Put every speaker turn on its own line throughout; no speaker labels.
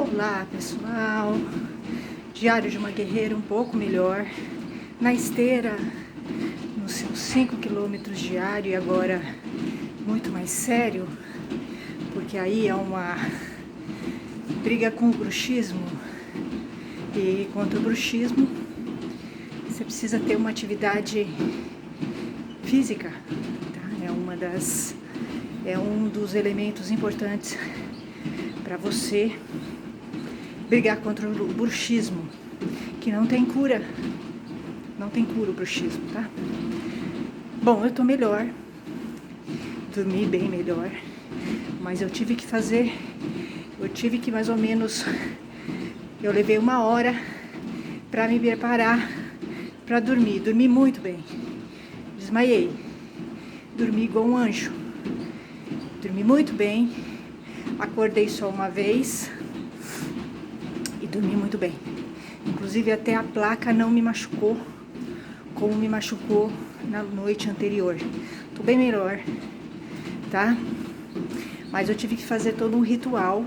Olá pessoal, diário de uma guerreira um pouco melhor, na esteira, nos seus 5 quilômetros diário e agora muito mais sério, porque aí é uma briga com o bruxismo e contra o bruxismo você precisa ter uma atividade física, tá? É um dos elementos importantes para você brigar contra o bruxismo, que não tem cura o bruxismo, tá? Bom, eu tô melhor, dormi bem melhor, mas eu tive que mais ou menos, eu levei 1 hora para me preparar para dormir, dormi muito bem, desmaiei, dormi igual um anjo, dormi muito bem, acordei só uma vez e dormi muito bem. Inclusive até a placa não me machucou como me machucou na noite anterior. Tô bem melhor, tá? Mas eu tive que fazer todo um ritual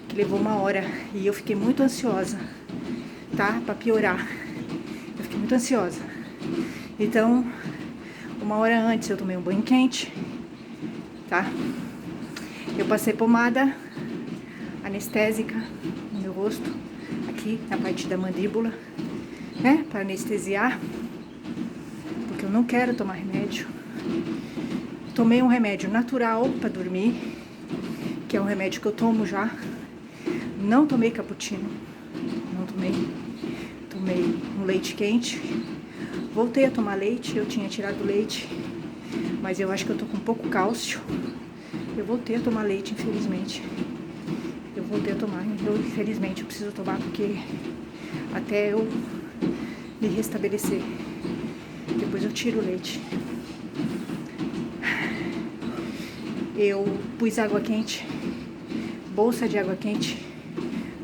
que levou 1 hora e eu fiquei muito ansiosa, tá? Pra piorar, eu fiquei muito ansiosa. Então, 1 hora antes eu tomei um banho quente, tá? Eu passei pomada anestésica no meu rosto, aqui na parte da mandíbula, né, para anestesiar, porque eu não quero tomar remédio. Tomei um remédio natural para dormir, que é um remédio que eu tomo já. Não tomei cappuccino, não tomei. Tomei um leite quente. Voltei a tomar leite, eu tinha tirado leite, mas eu acho que eu tô com pouco cálcio. Eu voltei a tomar leite, infelizmente. Eu voltei a tomar, infelizmente eu preciso tomar porque até eu me restabelecer. Depois eu tiro o leite. Eu pus água quente, bolsa de água quente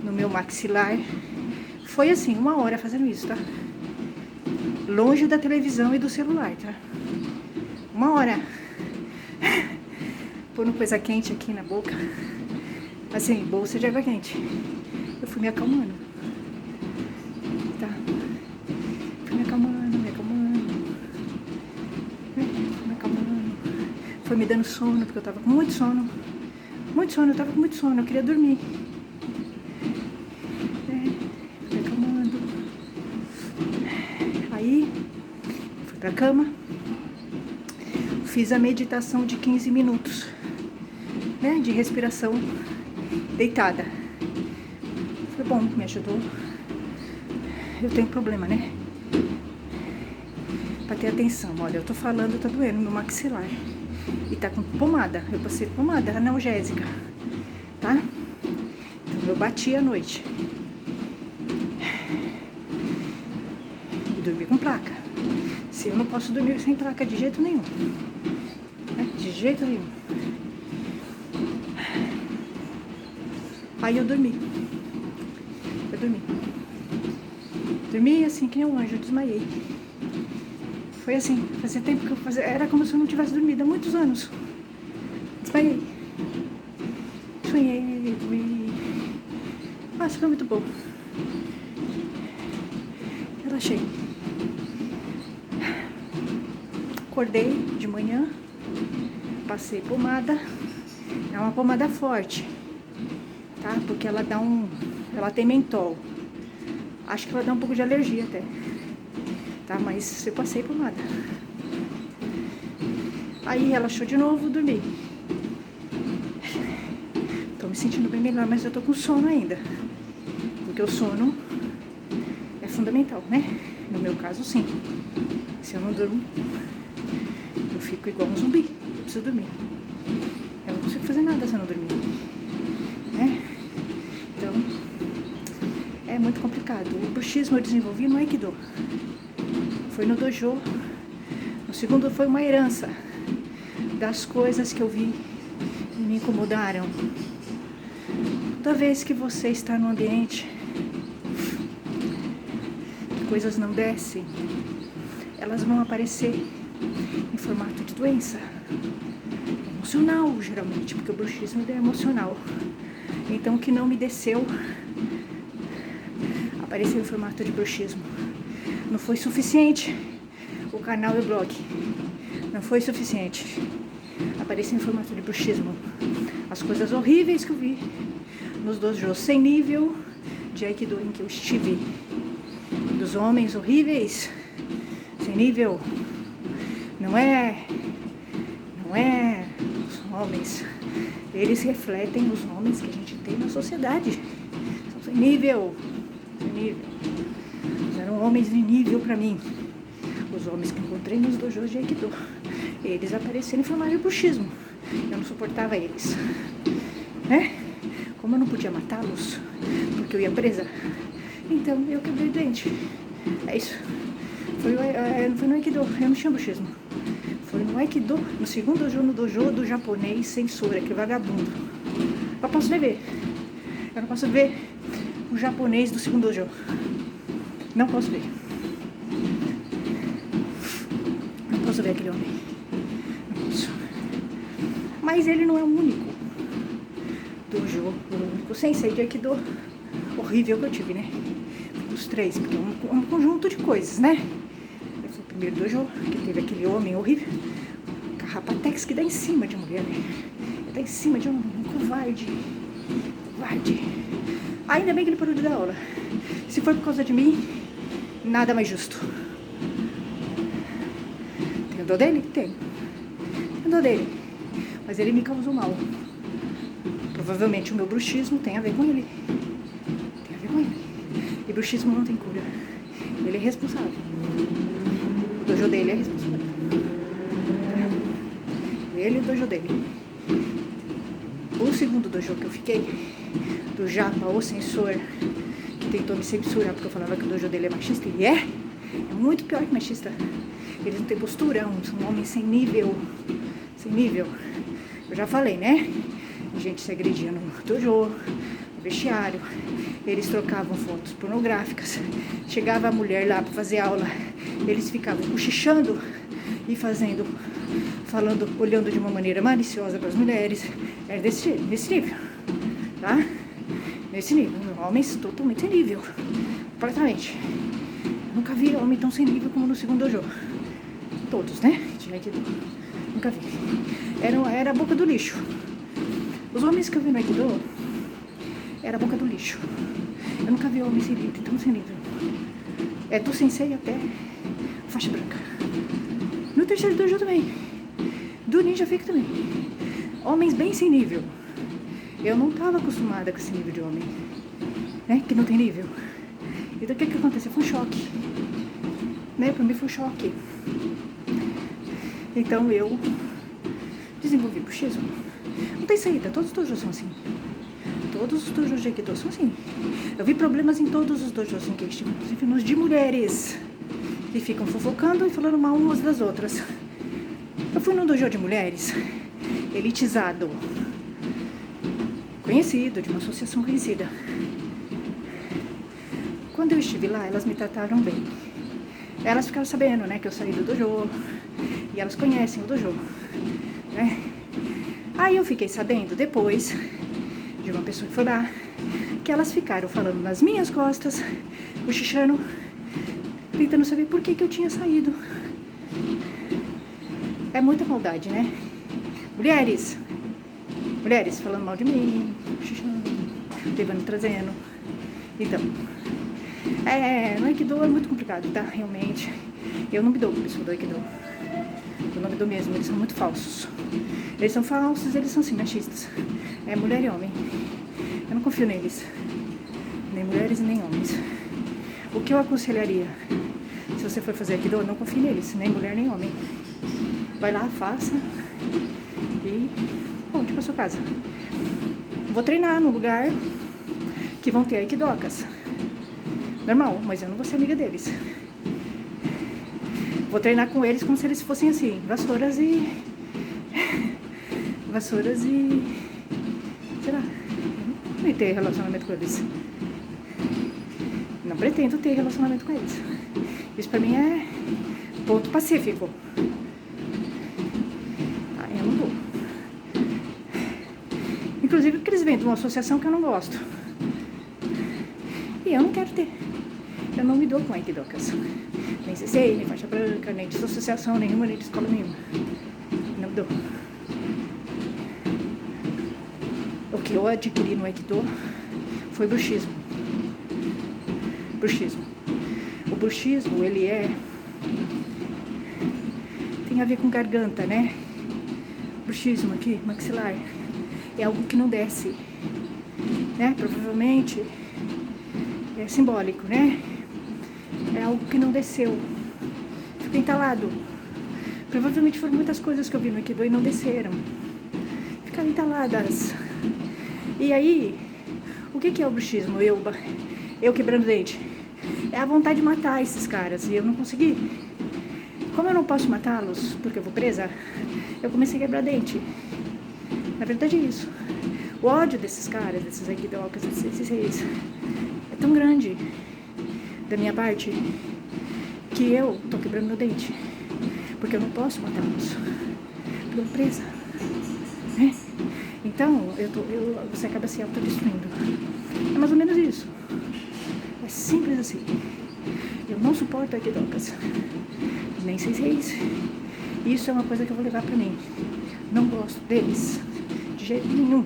no meu maxilar. Foi assim, 1 hora fazendo isso, tá? Longe da televisão e do celular, tá? 1 hora. Pondo coisa quente aqui na boca. Assim, bolsa de água quente. Eu fui me acalmando. Tá? Fui me acalmando. Foi me dando sono, porque eu tava com muito sono. Eu tava com muito sono, eu queria dormir. Fui me acalmando. Aí, fui pra cama. Fiz a meditação de 15 minutos, né, de respiração deitada. Foi bom, me ajudou. Eu tenho problema, né? Pra ter atenção. Olha, eu tô falando, tá doendo meu maxilar. E tá com pomada. Eu passei pomada analgésica, tá? Então eu bati à noite. E dormi com placa. Se eu não posso dormir sem placa de jeito nenhum. Né? De jeito nenhum. Aí eu dormi. Dormi assim, que nem um anjo, eu desmaiei. Foi assim, fazia tempo que eu fazia. Era como se eu não tivesse dormido há muitos anos. Desmaiei. Sonhei, dormi. Nossa, foi muito bom. Relaxei. Acordei de manhã. Passei pomada. É uma pomada forte, tá? Porque ela dá ela tem mentol. Acho que ela dá um pouco de alergia até. Tá? Mas eu passei pomada. Aí relaxou de novo, dormi. Tô me sentindo bem melhor, mas eu tô com sono ainda. Porque o sono é fundamental, né? No meu caso, sim. Se eu não durmo, eu fico igual um zumbi. Eu preciso dormir. Eu não consigo fazer nada se eu não dormir. Né? Então, é muito complicado. O bruxismo eu desenvolvi no Aikido. Foi no dojo. O segundo foi uma herança das coisas que eu vi e me incomodaram. Toda vez que você está num ambiente que coisas não descem, elas vão aparecer em formato de doença emocional, geralmente, porque o bruxismo é emocional. Então o que não me desceu apareceu em formato de bruxismo. Não foi suficiente o canal e o blog. Não foi suficiente. Apareceu em formato de bruxismo. As coisas horríveis que eu vi nos dojos sem nível de Aikido em que eu estive. Dos homens horríveis, sem nível. Não é os homens. Eles refletem os homens que a gente tem na sociedade. São sem nível. Eles eram homens de nível pra mim. Os homens que encontrei nos dojos de Aikido. Eles apareceram em formato de bruxismo. Eu não suportava eles. Né? Como eu não podia matá-los, porque eu ia presa, então eu quebrei o dente. É isso. Foi no Aikido, eu não tinha bruxismo. Foi no Aikido, no segundo dojo, no dojo do japonês censura, que vagabundo. Eu posso ver. Eu não posso ver o japonês do segundo dojo. Não posso ver. Não posso ver aquele homem. Não posso. Mas ele não é o único dojo, o único sensei de Aikido horrível que eu tive, né? Os três, porque é um conjunto de coisas, né? Esse foi o primeiro dojo, que teve aquele homem horrível, carrapatex, que dá em cima de mulher, né? Dá em cima de um covarde. Ainda bem que ele parou de dar aula. Se foi por causa de mim, nada mais justo. Tenho dor dele? Tenho dor dele. Mas ele me causou mal. Provavelmente o meu bruxismo tem a ver com ele. E bruxismo não tem cura. Ele é responsável. O dojo dele é responsável. Ele e o dojo dele. O segundo dojo que eu fiquei, do Japa, o censor, que tentou me censurar porque eu falava que o dojo dele é machista. E é muito pior que machista. Eles não têm postura, são homens sem nível. Eu já falei, né? A gente se agredia no dojo, no vestiário. Eles trocavam fotos pornográficas. Chegava a mulher lá para fazer aula. Eles ficavam cochichando e falando, olhando de uma maneira maliciosa para as mulheres. Era nesse nível, tá? Nesse nível. Homens totalmente sem nível. Completamente. Nunca vi homem tão sem nível como no segundo dojo. Todos, né? Nunca vi. Era a boca do lixo. Os homens que eu vi no Aikido era a boca do lixo. Eu nunca vi homem sem nível, tão sem nível. É do sensei até faixa branca. No terceiro dojo também. Do ninja fake também. Homens bem sem nível. Eu não estava acostumada com esse nível de homem, né? Que não tem nível. Então o que aconteceu? Foi um choque. Né? Pra mim foi um choque. Então eu desenvolvi bruxismo. Não tem saída, todos os dojos são assim. Todos os dojos de Aikido são assim. Eu vi problemas em todos os dojos em que estive, inclusive nos de mulheres, que ficam fofocando e falando mal umas das outras. Eu fui num dojo de mulheres, elitizado, conhecido, de uma associação conhecida. Quando eu estive lá, elas me trataram bem. Elas ficaram sabendo, né, que eu saí do dojo, e elas conhecem o dojo, né? Aí eu fiquei sabendo depois de uma pessoa que foi lá, que elas ficaram falando nas minhas costas, cochichando, tentando saber por que eu tinha saído. É muita maldade, né? Mulheres falando mal de mim, cochichando, levando, trazendo. Então, no Aikido é muito complicado, tá? Realmente. Eu não me dou com a pessoa do Aikido. Eu não me dou mesmo, eles são muito falsos. Eles são falsos, eles são assim, machistas. É mulher e homem. Eu não confio neles. Nem mulheres e nem homens. O que eu aconselharia? Se você for fazer Aikido, não confie neles. Nem mulher, nem homem. Vai lá, faça. E volte pra sua casa. Vou treinar no lugar que vão ter Aikidocas. Normal, mas eu não vou ser amiga deles. Vou treinar com eles como se eles fossem assim, vassouras e... sei lá, eu não ter relacionamento com eles. Não pretendo ter relacionamento com eles. Isso pra mim é ponto pacífico. Eu não vou. Inclusive porque eles vêm de uma associação que eu não gosto. E eu não quero ter. Eu não me dou com Aikidokas. Nem CC, nem faixa branca, nem de associação nenhuma, nem de escola nenhuma. Não me dou. O que eu adquiri no Aikido foi bruxismo. Bruxismo. O bruxismo, ele tem a ver com garganta, né? Bruxismo aqui, maxilar. É algo que não desce, né? Provavelmente é simbólico, né? É algo que não desceu. Fica entalado. Provavelmente foram muitas coisas que eu vi no Aikido e não desceram. Ficaram entaladas. E aí, o que é o bruxismo? Eu quebrando dente. É a vontade de matar esses caras. E eu não consegui. Como eu não posso matá-los, porque eu vou presa, eu comecei a quebrar dente. Na verdade é isso. O ódio desses caras, desses Aikidokas, desses é tão grande da minha parte que eu tô quebrando meu dente. Porque eu não posso matá-los. Porque eu tô presa. Né? Então, você acaba se autodestruindo. É mais ou menos isso. É simples assim. Eu não suporto Aikidokas. Nem sei se é isso. Isso é uma coisa que eu vou levar pra mim. Não gosto deles. De jeito nenhum.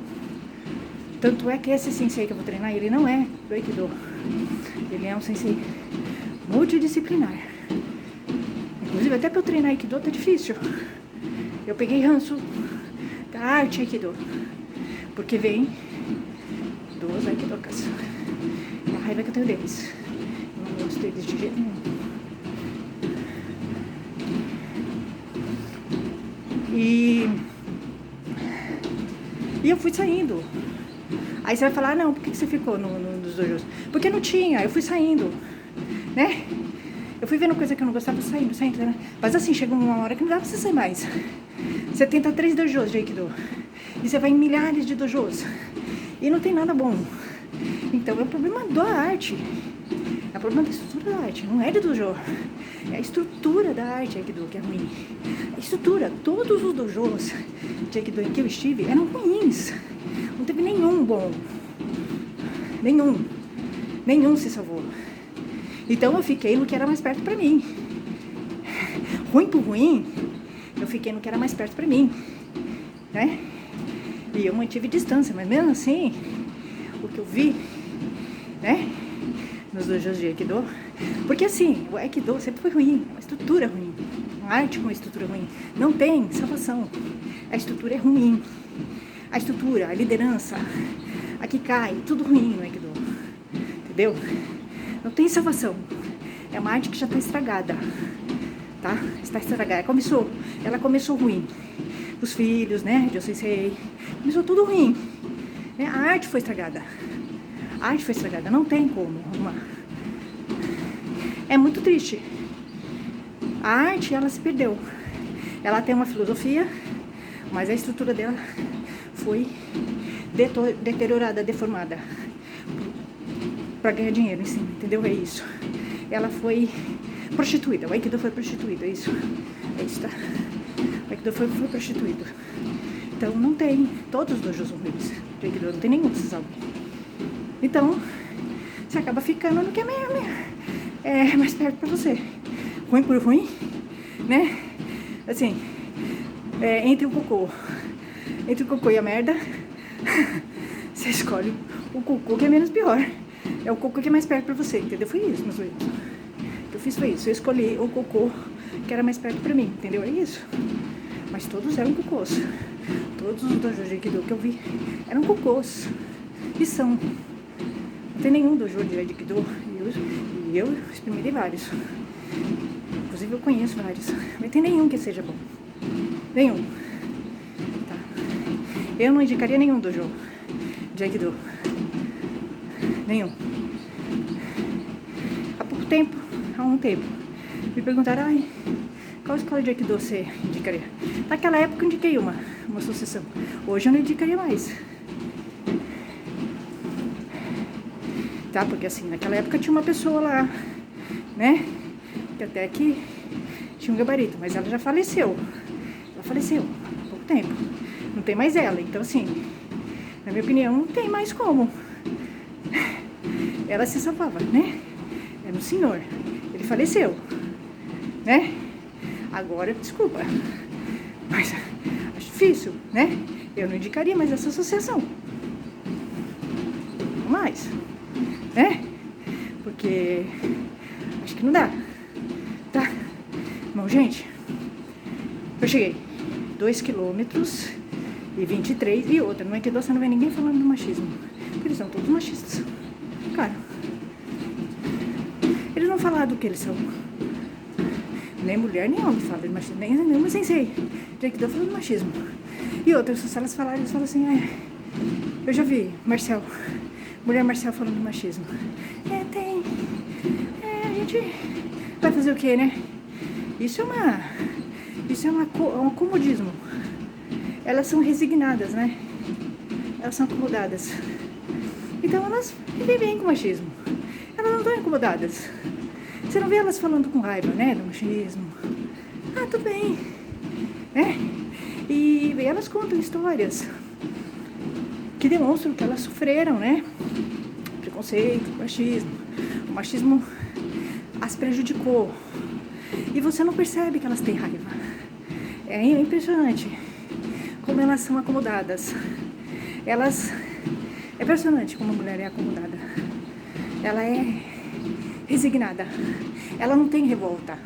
Tanto é que esse sensei que eu vou treinar, ele não é do Aikido. Ele é um sensei multidisciplinar. Inclusive, até pra eu treinar Aikido tá difícil. Eu peguei ranço da arte Aikido. Porque vem dos Aikidokas. É a raiva que eu tenho deles. Eu não gosto deles de jeito nenhum. E eu fui saindo. Aí você vai falar, não, por que você ficou nos dojos? Porque não tinha, eu fui saindo, né? Eu fui vendo coisa que eu não gostava, saindo, né? Mas assim, chegou uma hora que não dá pra você sair mais. Você tenta 3 dojos de Aikido. E você vai em milhares de dojos. E não tem nada bom. Então é o problema da arte. É o problema da estrutura da arte. Não é de dojo. É a estrutura da arte Aikido que é ruim. A estrutura, todos os dojos de Aikido em que eu estive eram ruins. Não teve nenhum bom. Nenhum se salvou. Então eu fiquei no que era mais perto pra mim. Ruim por ruim, eu fiquei no que era mais perto pra mim. Né? E eu mantive distância, mas mesmo assim, o que eu vi, né? Nos dojos de Aikido. Porque assim, o Aikido sempre foi ruim, uma estrutura ruim. Uma arte com uma estrutura ruim. Não tem salvação. A estrutura é ruim. A estrutura, a liderança, a que cai, tudo ruim no Aikido. Entendeu? Não tem salvação. É uma arte que já está estragada. Tá? Está estragada. Ela começou ruim. Os filhos, né? De Sensei. Começou tudo ruim. Né? A arte foi estragada. A arte foi estragada. Não tem como arrumar. É muito triste. A arte, ela se perdeu. Ela tem uma filosofia, mas a estrutura dela foi deteriorada, deformada para ganhar dinheiro em cima, entendeu? É isso. Ela foi prostituída. O Aikido foi prostituído, é isso. É isso, tá? O Aikido foi prostituído. Então não tem. Todos os dojos são ruins. O Aikido não tem nenhum que se salve. Então, você acaba ficando no que é mais perto pra você. Ruim por ruim, né? Assim, entre o cocô e a merda, você escolhe o cocô que é menos pior. É o cocô que é mais perto pra você, entendeu? Foi isso, meus amigos. O que eu fiz foi isso. Eu escolhi o cocô que era mais perto pra mim, entendeu? É isso. Mas todos eram cocôs. Todos os dojos de Aikido que eu vi eram cocôs. E são. Não tem nenhum dojo de Aikido. E eu experimentei vários. Inclusive eu conheço vários. Mas tem nenhum que seja bom. Nenhum. Tá. Eu não indicaria nenhum dojo de Aikido. Nenhum. Há um tempo, me perguntaram, qual escola de Aikido você indicaria? Naquela época eu indiquei uma associação. Hoje eu não indicaria mais. Tá? Porque assim, naquela época tinha uma pessoa lá, né? Que até que tinha um gabarito, mas ela já faleceu. Ela faleceu há pouco tempo. Não tem mais ela, então assim, Na minha opinião, não tem mais como. Ela se salvava, né? Era um senhor. Ele faleceu, né? Agora, desculpa, mas acho difícil, né? Eu não indicaria mais essa associação. Não mais, né? Porque acho que não dá, tá? Bom, gente, eu cheguei 2 quilômetros e 23 e outra. No Equidó você não vê ninguém falando do machismo, porque eles são todos machistas, cara. Eles não falam do que eles são. Nem mulher, nem homem fala de machismo, nem uma sensei de Aikido falando de machismo. E outras, se elas falarem, eles falam assim, eu já vi Marcel, mulher Marcel falando de machismo. Tem. A gente vai fazer o quê, né? Isso é um comodismo. Elas são resignadas, né? Elas são acomodadas. Então elas vivem bem com o machismo. Elas não estão incomodadas. Você não vê elas falando com raiva, né, do machismo. Tudo bem, né? E elas contam histórias que demonstram que elas sofreram, né? Preconceito, machismo. O machismo as prejudicou. E você não percebe que elas têm raiva. É impressionante como elas são acomodadas. É impressionante como a mulher é acomodada. Ela é resignada. Ela não tem revolta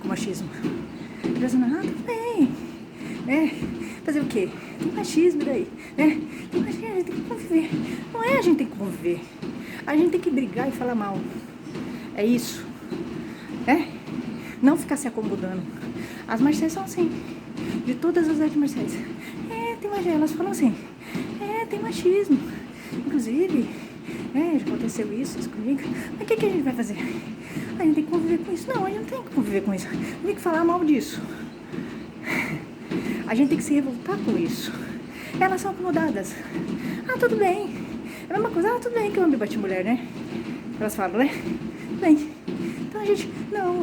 com o machismo. Tudo bem, né? Fazer o quê? Tem machismo daí, né? Tem machismo, a gente tem que conviver. Não é a gente tem que conviver. A gente tem que brigar e falar mal. É isso, né? Não ficar se acomodando. As marciais são assim. De todas as artes marciais. Tem machismo. Elas falam assim. Tem machismo. Inclusive, já aconteceu isso comigo. Mas o que a gente vai fazer? A gente tem que conviver com isso. Não, a gente não tem que conviver com isso. A gente tem que falar mal disso. A gente tem que se revoltar com isso. Elas são acomodadas. Tudo bem. É a mesma coisa. Tudo bem que o homem bate mulher, né? Elas falam, né? Tudo bem. Então a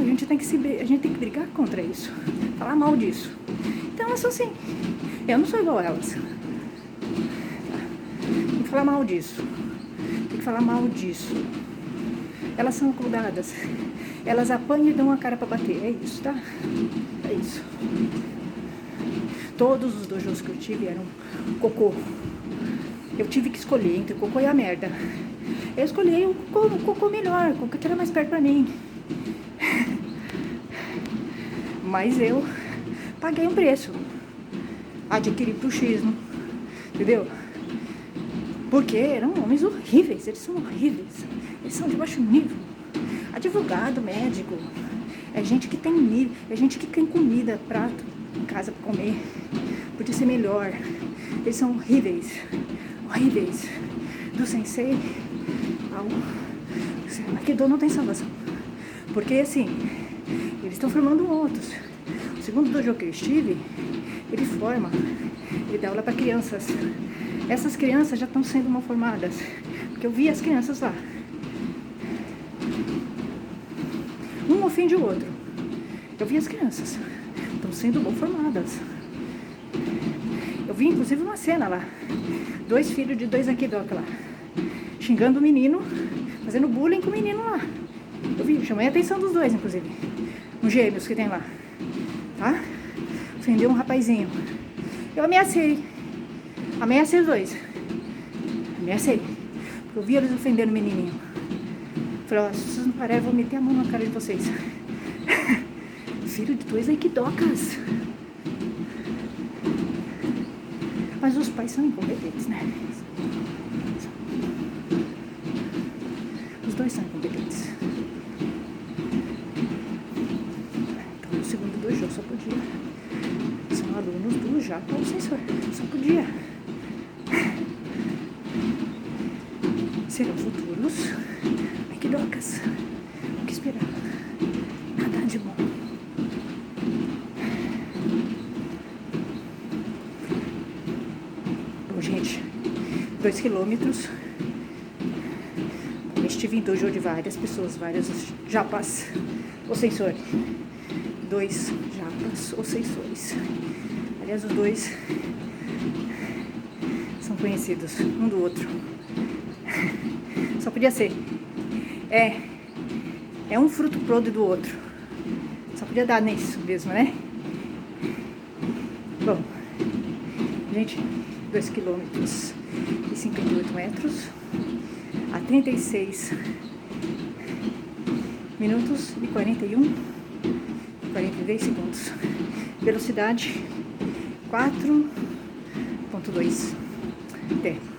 gente tem que brigar contra isso. Falar mal disso. Então elas são assim. Eu não sou igual a elas. Tem que falar mal disso. Tem que falar mal disso. Elas são acomodadas. Elas apanham e dão a cara pra bater. É isso, tá? É isso. Todos os dojos que eu tive eram cocô. Eu tive que escolher entre o cocô e a merda. Eu escolhi o cocô melhor, o cocô que era mais perto pra mim. Mas eu paguei um preço. Adquiri bruxismo. Entendeu? Porque eram homens horríveis. Eles são horríveis. Eles são de baixo nível. Advogado, médico. É gente que tem nível. É gente que tem comida, prato em casa pra comer. Podia ser melhor. Eles são horríveis. Horríveis. Do sensei ao Aikido não tem salvação. Porque assim, eles estão formando outros. O segundo dojo que eu estive, ele forma. Ele dá aula para crianças. Essas crianças já estão sendo mal formadas. Porque eu vi as crianças lá. Um ofende o outro. Eu vi as crianças. Estão sendo mal formadas. Eu vi inclusive uma cena lá. 2 filhos de 2 Aikidoka lá. Xingando o menino. Fazendo bullying com o menino lá. Eu vi, chamei a atenção dos 2, inclusive. Uns gêmeos que tem lá. Tá? Ofendeu um rapazinho. Eu ameacei. Ameacei os 2. Ameacei. Porque eu vi eles ofendendo o menininho. Falei, se vocês não pararem, eu vou meter a mão na cara de vocês. Filho de 2 Aikidokas. Mas os pais são incompetentes, né? Os 2 são incompetentes. Então, no segundo dojo só podia. São alunos do Japa ou Sensor. Só podia. Serão futuros Aikidokas. O que esperar? Nada de bom. Bom, gente, 2 quilômetros. Estive em dojo de várias pessoas, vários japas ou sensores. 2 japas ou sensores. Aliás, os 2 são conhecidos um do outro. Só podia ser. É um fruto podre do outro. Só podia dar nisso mesmo, né? Bom, gente, 2 quilômetros e 58 metros a 36 minutos e 43 segundos. Velocidade 4.2. Até.